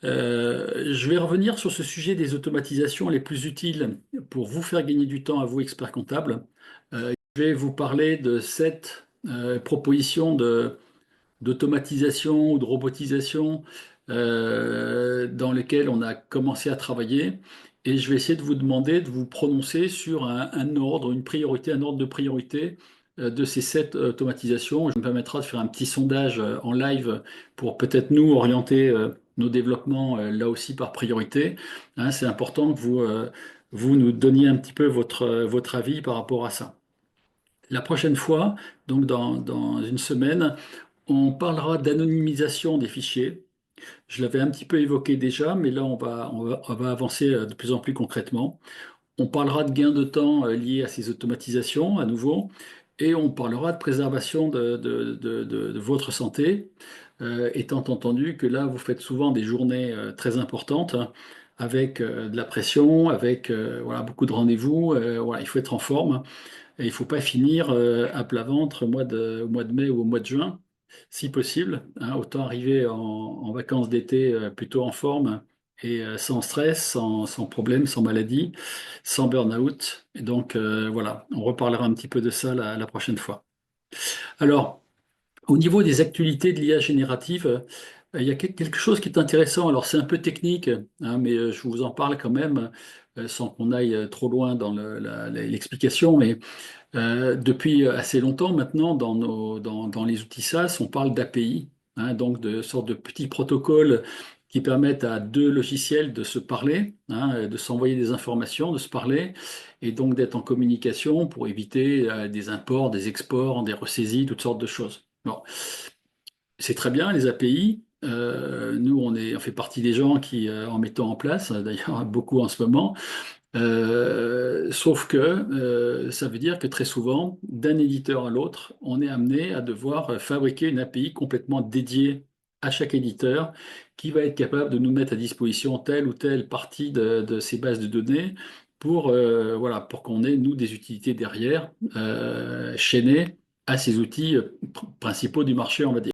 Je vais revenir sur ce sujet des automatisations les plus utiles pour vous faire gagner du temps à vous, experts comptables. Je vais vous parler de 7 propositions d'automatisation ou de robotisation dans lesquelles on a commencé à travailler. Et je vais essayer de vous demander de vous prononcer sur un ordre, une priorité, un ordre de priorité de ces 7 automatisations. Je me permettra de faire un petit sondage en live pour peut-être nous orienter nos développements là aussi par priorité. Hein, c'est important que vous nous donniez un petit peu votre avis par rapport à ça. La prochaine fois, donc dans une semaine, on parlera d'anonymisation des fichiers. Je l'avais un petit peu évoqué déjà, mais là, on va avancer de plus en plus concrètement. On parlera de gains de temps liés à ces automatisations à nouveau, et on parlera de préservation de votre santé, étant entendu que là, vous faites souvent des journées très importantes, hein, avec de la pression, avec voilà, beaucoup de rendez-vous. Voilà, il faut être en forme. Et il ne faut pas finir à plat ventre au mois de mai ou au mois de juin, si possible, hein. Autant arriver en vacances d'été plutôt en forme et sans stress, sans problème, sans maladie, sans burn-out. Et donc voilà, on reparlera un petit peu de ça la prochaine fois. Alors, au niveau des actualités de l'IA générative, il y a quelque chose qui est intéressant. Alors, c'est un peu technique, hein, mais je vous en parle quand même, sans qu'on aille trop loin dans l'explication. Mais depuis assez longtemps maintenant, dans les outils SaaS, on parle d'API, hein, donc de sortes de petits protocoles qui permettent à deux logiciels de se parler, hein, de s'envoyer des informations, de se parler, et donc d'être en communication pour éviter des imports, des exports, des ressaisies, toutes sortes de choses. Bon, c'est très bien les API. Nous, on fait partie des gens qui en mettons en place, d'ailleurs beaucoup en ce moment. Sauf que ça veut dire que très souvent, d'un éditeur à l'autre, on est amené à devoir fabriquer une API complètement dédiée à chaque éditeur qui va être capable de nous mettre à disposition telle ou telle partie de ces bases de données voilà, pour qu'on ait, nous, des utilités derrière, chaînées à ces outils principaux du marché, on va dire.